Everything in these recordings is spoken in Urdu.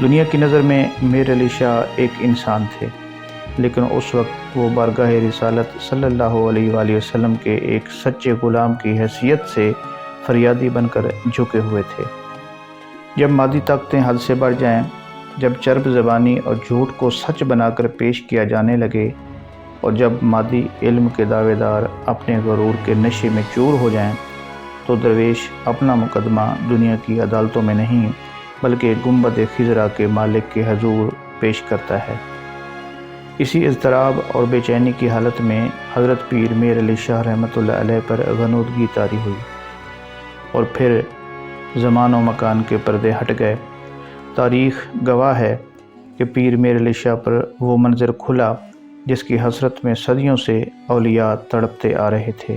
دنیا کی نظر میں میر علی شاہ ایک انسان تھے، لیکن اس وقت وہ بارگاہ رسالت صلی اللہ علیہ وآلہ وسلم کے ایک سچے غلام کی حیثیت سے فریادی بن کر جھکے ہوئے تھے۔ جب مادی طاقتیں حد سے بڑھ جائیں، جب چرب زبانی اور جھوٹ کو سچ بنا کر پیش کیا جانے لگے، اور جب مادی علم کے دعوے دار اپنے غرور کے نشے میں چور ہو جائیں، تو درویش اپنا مقدمہ دنیا کی عدالتوں میں نہیں بلکہ گنبد خضرا کے مالک کے حضور پیش کرتا ہے۔ اسی اضطراب اور بے چینی کی حالت میں حضرت پیر میر علی شاہ رحمۃ اللہ علیہ پر غنودگی طاری ہوئی، اور پھر زمان و مکان کے پردے ہٹ گئے۔ تاریخ گواہ ہے کہ پیر میر علی شاہ پر وہ منظر کھلا جس کی حسرت میں صدیوں سے اولیاء تڑپتے آ رہے تھے۔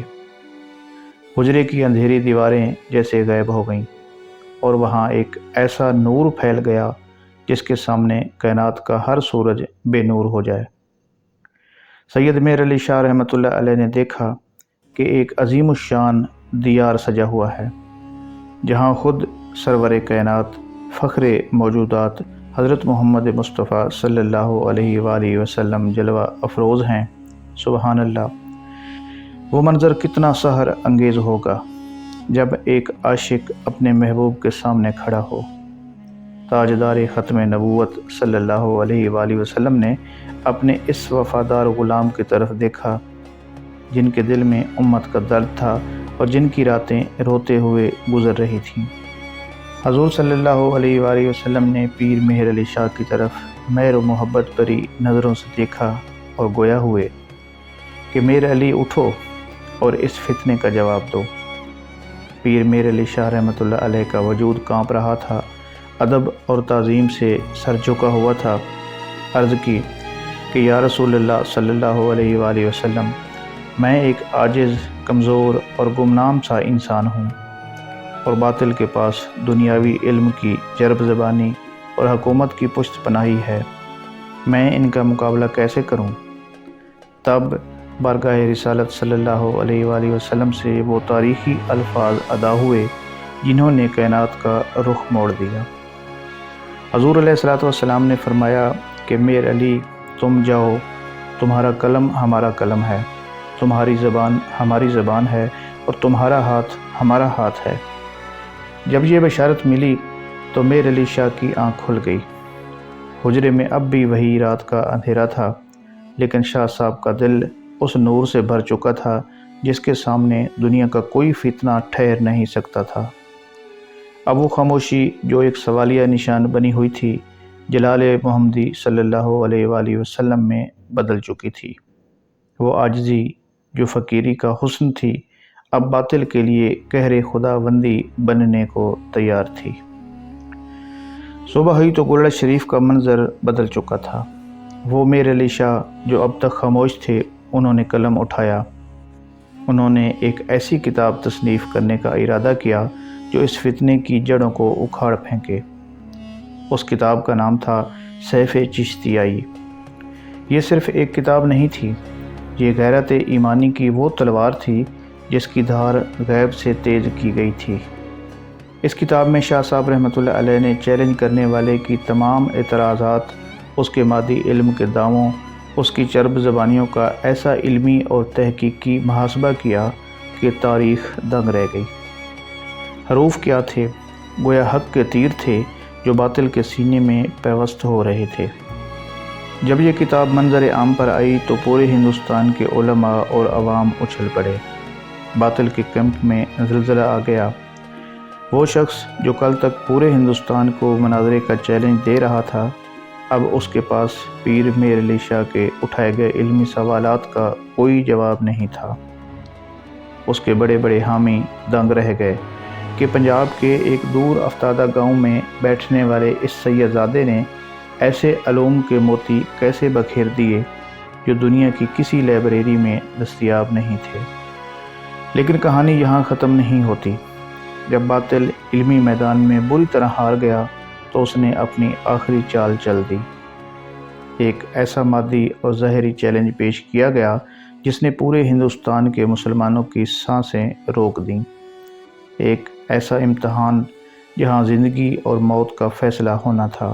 حجرے کی اندھیری دیواریں جیسے غائب ہو گئیں، اور وہاں ایک ایسا نور پھیل گیا جس کے سامنے کائنات کا ہر سورج بے نور ہو جائے۔ سید میر علی شاہ رحمۃ اللہ علیہ نے دیکھا کہ ایک عظیم الشان دیار سجا ہوا ہے، جہاں خود سرور کائنات، فخر موجودات حضرت محمد مصطفیٰ صلی اللہ علیہ وآلہ وسلم جلوہ افروز ہیں۔ سبحان اللہ! وہ منظر کتنا سحر انگیز ہوگا جب ایک عاشق اپنے محبوب کے سامنے کھڑا ہو۔ تاجدار ختم نبوت صلی اللہ علیہ وآلہ وسلم نے اپنے اس وفادار غلام کی طرف دیکھا، جن کے دل میں امت کا درد تھا اور جن کی راتیں روتے ہوئے گزر رہی تھیں۔ حضور صلی اللہ علیہ وآلہ وسلم نے پیر مہر علی شاہ کی طرف مہر و محبت بھری نظروں سے دیکھا اور گویا ہوئے کہ میر علی اٹھو اور اس فتنے کا جواب دو۔ پیر میر علی شاہ رحمۃ اللہ علیہ کا وجود کانپ رہا تھا، ادب اور تعظیم سے سر جھکا ہوا تھا۔ عرض کی کہ یا رسول اللہ صلی اللہ علیہ وآلہ وسلم، میں ایک عاجز، کمزور اور گمنام سا انسان ہوں، اور باطل کے پاس دنیاوی علم کی جرب زبانی اور حکومت کی پشت پناہی ہے، میں ان کا مقابلہ کیسے کروں؟ تب بارگاہ رسالت صلی اللہ علیہ وآلہ وسلم سے وہ تاریخی الفاظ ادا ہوئے جنہوں نے کائنات کا رخ موڑ دیا۔ حضور علیہ الصلوۃ والسلام نے فرمایا کہ میر علی، تم جاؤ، تمہارا قلم ہمارا قلم ہے، تمہاری زبان ہماری زبان ہے، اور تمہارا ہاتھ ہمارا ہاتھ ہے۔ جب یہ بشارت ملی تو میر علی شاہ کی آنکھ کھل گئی۔ حجرے میں اب بھی وہی رات کا اندھیرا تھا، لیکن شاہ صاحب کا دل اس نور سے بھر چکا تھا جس کے سامنے دنیا کا کوئی فتنہ ٹھہر نہیں سکتا تھا۔ اب وہ خاموشی جو ایک سوالیہ نشان بنی ہوئی تھی، جلال محمدی صلی اللہ علیہ وآلہ وسلم میں بدل چکی تھی۔ وہ عاجزی جو فقیری کا حسن تھی، اب باطل کے لیے قہر خداوندی بننے کو تیار تھی۔ صبح ہوئی تو گلڑ شریف کا منظر بدل چکا تھا۔ وہ میر علی شاہ جو اب تک خاموش تھے، انہوں نے قلم اٹھایا۔ انہوں نے ایک ایسی کتاب تصنیف کرنے کا ارادہ کیا جو اس فتنے کی جڑوں کو اکھاڑ پھینکے۔ اس کتاب کا نام تھا سیف چشتیائی۔ یہ صرف ایک کتاب نہیں تھی، یہ غیرت ایمانی کی وہ تلوار تھی جس کی دھار غیب سے تیز کی گئی تھی۔ اس کتاب میں شاہ صاحب رحمۃ اللہ علیہ نے چیلنج کرنے والے کی تمام اعتراضات، اس کے مادی علم کے دعووں، اس کی چرب زبانیوں کا ایسا علمی اور تحقیقی محاسبہ کیا کہ تاریخ دنگ رہ گئی۔ حروف کیا تھے؟ گویا حق کے تیر تھے جو باطل کے سینے میں پیوست ہو رہے تھے۔ جب یہ کتاب منظر عام پر آئی تو پورے ہندوستان کے علماء اور عوام اچھل پڑے۔ باطل کے کیمپ میں زلزلہ آ گیا۔ وہ شخص جو کل تک پورے ہندوستان کو مناظرے کا چیلنج دے رہا تھا، اب اس کے پاس پیر میر علی شاہ کے اٹھائے گئے علمی سوالات کا کوئی جواب نہیں تھا۔ اس کے بڑے بڑے حامی دنگ رہ گئے کہ پنجاب کے ایک دور افتادہ گاؤں میں بیٹھنے والے اس سید زادے نے ایسے علوم کے موتی کیسے بکھیر دیے جو دنیا کی کسی لائبریری میں دستیاب نہیں تھے۔ لیکن کہانی یہاں ختم نہیں ہوتی۔ جب باطل علمی میدان میں بری طرح ہار گیا تو اس نے اپنی آخری چال چل دی۔ ایک ایسا مادی اور ظاہری چیلنج پیش کیا گیا جس نے پورے ہندوستان کے مسلمانوں کی سانسیں روک دیں۔ ایک ایسا امتحان جہاں زندگی اور موت کا فیصلہ ہونا تھا۔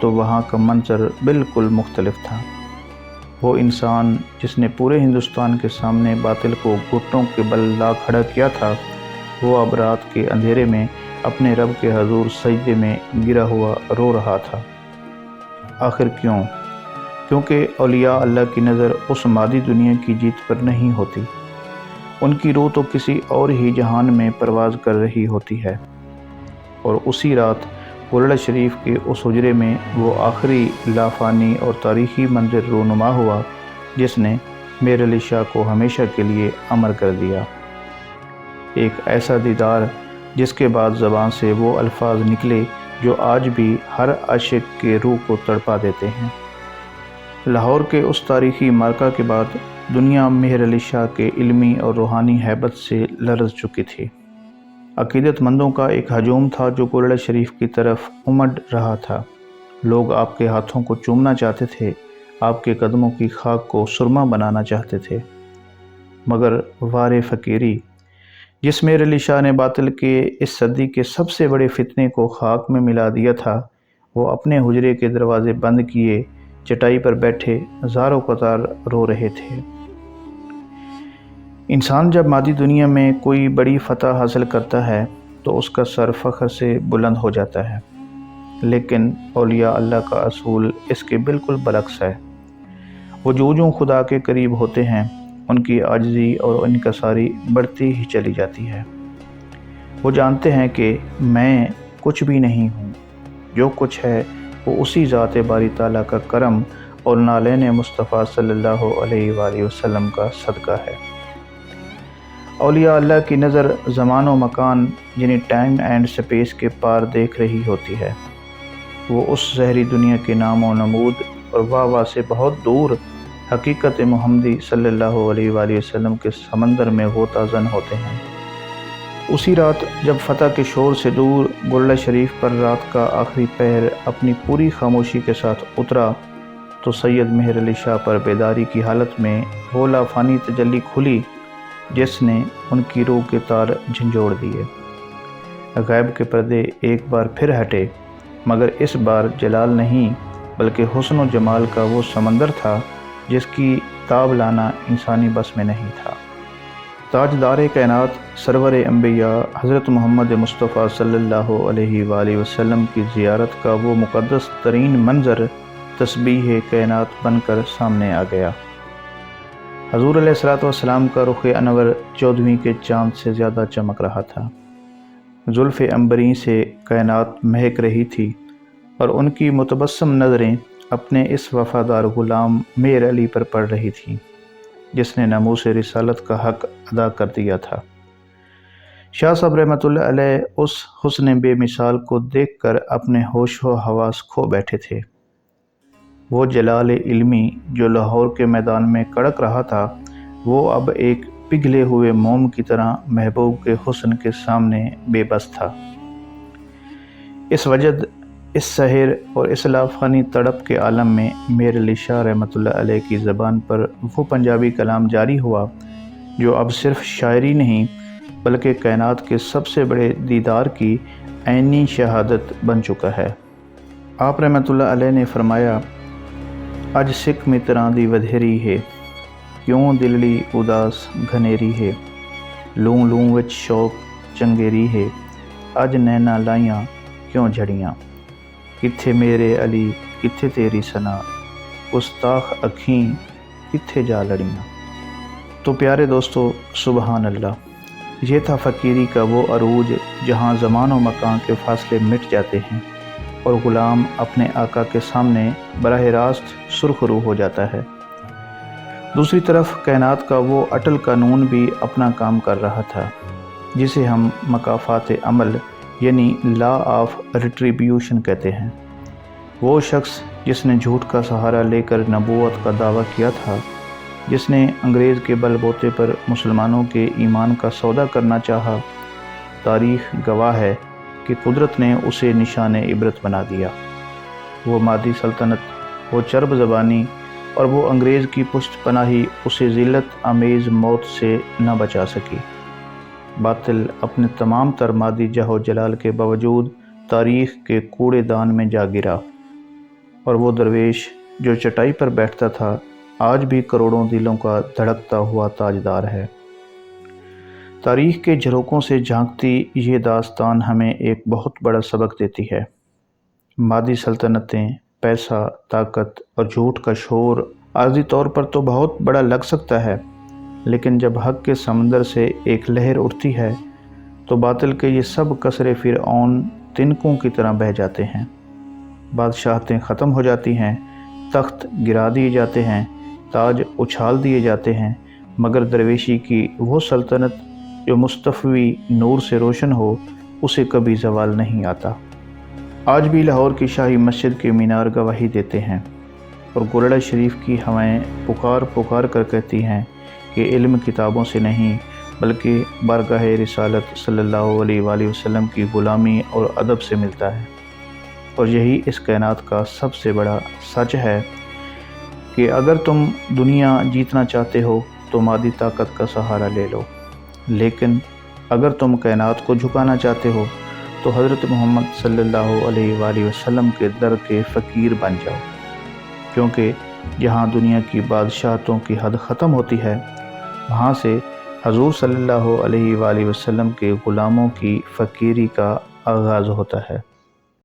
تو وہاں کا منظر بالکل مختلف تھا۔ وہ انسان جس نے پورے ہندوستان کے سامنے باطل کو گھٹنوں کے بل لا کھڑا کیا تھا، وہ اب رات کے اندھیرے میں اپنے رب کے حضور سجدے میں گرا ہوا رو رہا تھا۔ آخر کیوں؟ کیونکہ اولیاء اللہ کی نظر اس مادی دنیا کی جیت پر نہیں ہوتی، ان کی روح تو کسی اور ہی جہان میں پرواز کر رہی ہوتی ہے۔ اور اسی رات گولڑا شریف کے اس حجرے میں وہ آخری لافانی اور تاریخی منظر رونما ہوا جس نے میر علی شاہ کو ہمیشہ کے لیے امر کر دیا۔ ایک ایسا دیدار جس کے بعد زبان سے وہ الفاظ نکلے جو آج بھی ہر عاشق کے روح کو تڑپا دیتے ہیں۔ لاہور کے اس تاریخی معرکہ کے بعد دنیا میر علی شاہ کے علمی اور روحانی ہیبت سے لرز چکی تھی۔ عقیدت مندوں کا ایک ہجوم تھا جو گولڑا شریف کی طرف امڑ رہا تھا۔ لوگ آپ کے ہاتھوں کو چومنا چاہتے تھے، آپ کے قدموں کی خاک کو سرما بنانا چاہتے تھے، مگر وار فقیری جس میر علی شاہ نے باطل کے اس صدی کے سب سے بڑے فتنے کو خاک میں ملا دیا تھا، وہ اپنے حجرے کے دروازے بند کیے چٹائی پر بیٹھے زاروں قطار رو رہے تھے۔ انسان جب مادی دنیا میں کوئی بڑی فتح حاصل کرتا ہے تو اس کا سر فخر سے بلند ہو جاتا ہے، لیکن اولیاء اللہ کا اصول اس کے بالکل برعکس ہے۔ وہ جو خدا کے قریب ہوتے ہیں ان کی عاجزی اور انکساری بڑھتی ہی چلی جاتی ہے۔ وہ جانتے ہیں کہ میں کچھ بھی نہیں ہوں، جو کچھ ہے وہ اسی ذات باری تعالیٰ کا کرم اور نالین مصطفیٰ صلی اللہ علیہ وآلہ وسلم کا صدقہ ہے۔ اولیاء اللہ کی نظر زمان و مکان یعنی ٹائم اینڈ سپیس کے پار دیکھ رہی ہوتی ہے۔ وہ اس زہری دنیا کے نام و نمود اور واہ سے بہت دور حقیقت محمدی صلی اللہ علیہ وآلہ وسلم کے سمندر میں غوطہ زن ہوتے ہیں۔ اسی رات جب فتح کے شور سے دور گولڑا شریف پر رات کا آخری پہر اپنی پوری خاموشی کے ساتھ اترا تو سید مہر علی شاہ پر بیداری کی حالت میں وہ لافانی تجلی کھلی جس نے ان کی روح کے تار جھنجھوڑ دیے۔ غیب کے پردے ایک بار پھر ہٹے، مگر اس بار جلال نہیں بلکہ حسن و جمال کا وہ سمندر تھا جس کی تاب لانا انسانی بس میں نہیں تھا۔ تاجدار کائنات سرور انبیاء حضرت محمد مصطفیٰ صلی اللہ علیہ وآلہ وسلم کی زیارت کا وہ مقدس ترین منظر تسبیح کائنات بن کر سامنے آ گیا۔ حضور علیہ السلام کا رخ انور 14ویں کے چاند سے زیادہ چمک رہا تھا۔ زلف عنبریں سے کائنات مہک رہی تھی اور ان کی متبسم نظریں اپنے اس وفادار غلام میر علی پر پڑ رہی تھیں جس نے ناموس رسالت کا حق ادا کر دیا تھا۔ شاہ صاحب رحمۃ اللہ علیہ اس حسن بے مثال کو دیکھ کر اپنے ہوش و حواس کھو بیٹھے تھے۔ وہ جلال علمی جو لاہور کے میدان میں کڑک رہا تھا، وہ اب ایک پگھلے ہوئے موم کی طرح محبوب کے حسن کے سامنے بے بس تھا۔ اس وجد، اس سحر اور اس لافانی تڑپ کے عالم میں میر علی شاہ رحمۃ اللہ علیہ کی زبان پر وہ پنجابی کلام جاری ہوا جو اب صرف شاعری نہیں بلکہ کائنات کے سب سے بڑے دیدار کی عینی شہادت بن چکا ہے۔ آپ رحمۃ اللہ علیہ نے فرمایا، اج سکھ متراں دی ودھیری ہے، کیوں دلڑی اداس گھنیری ہے، لوں لوں وچ شوق چنگیری ہے، اج نینا لائیاں کیوں جھڑیاں، کتھے میرے علی کتھے تیری ثنا، گستاخ اکھیں کتھے جا لڑیاں۔ تو پیارے دوستو، سبحان اللہ، یہ تھا فقیری کا وہ عروج جہاں زمان و مکان کے فاصلے مٹ جاتے ہیں اور غلام اپنے آقا کے سامنے براہ راست سرخ رو ہو جاتا ہے۔ دوسری طرف کائنات کا وہ اٹل قانون بھی اپنا کام کر رہا تھا جسے ہم مکافات عمل یعنی لا آف ریٹریبیوشن کہتے ہیں۔ وہ شخص جس نے جھوٹ کا سہارا لے کر نبوت کا دعویٰ کیا تھا، جس نے انگریز کے بل بوتے پر مسلمانوں کے ایمان کا سودا کرنا چاہا، تاریخ گواہ ہے کہ قدرت نے اسے نشان عبرت بنا دیا۔ وہ مادی سلطنت، وہ چرب زبانی اور وہ انگریز کی پشت پناہی اسے ذلت آمیز موت سے نہ بچا سکی۔ باطل اپنے تمام تر مادی جہ و جلال کے باوجود تاریخ کے کوڑے دان میں جا گرا۔ اور وہ درویش جو چٹائی پر بیٹھتا تھا آج بھی کروڑوں دلوں کا دھڑکتا ہوا تاجدار ہے۔ تاریخ کے جھروکوں سے جھانکتی یہ داستان ہمیں ایک بہت بڑا سبق دیتی ہے۔ مادی سلطنتیں، پیسہ، طاقت اور جھوٹ کا شور عارضی طور پر تو بہت بڑا لگ سکتا ہے، لیکن جب حق کے سمندر سے ایک لہر اٹھتی ہے تو باطل کے یہ سب قصرے فرعون تنکوں کی طرح بہہ جاتے ہیں۔ بادشاہتیں ختم ہو جاتی ہیں، تخت گرا دیے جاتے ہیں، تاج اچھال دیے جاتے ہیں، مگر درویشی کی وہ سلطنت جو مصطفی نور سے روشن ہو، اسے کبھی زوال نہیں آتا۔ آج بھی لاہور کی شاہی مسجد کے مینار گواہی دیتے ہیں، اور گولڑا شریف کی ہوائیں پکار پکار کر کہتی ہیں کہ علم کتابوں سے نہیں بلکہ بارگاہ رسالت صلی اللہ علیہ وآلہ وسلم کی غلامی اور ادب سے ملتا ہے۔ اور یہی اس کائنات کا سب سے بڑا سچ ہے کہ اگر تم دنیا جیتنا چاہتے ہو تو مادی طاقت کا سہارا لے لو، لیکن اگر تم کائنات کو جھکانا چاہتے ہو تو حضرت محمد صلی اللہ علیہ وآلہ وسلم کے در کے فقیر بن جاؤ، کیونکہ جہاں دنیا کی بادشاہتوں کی حد ختم ہوتی ہے، وہاں سے حضور صلی اللہ علیہ وآلہ وسلم کے غلاموں کی فقیری کا آغاز ہوتا ہے۔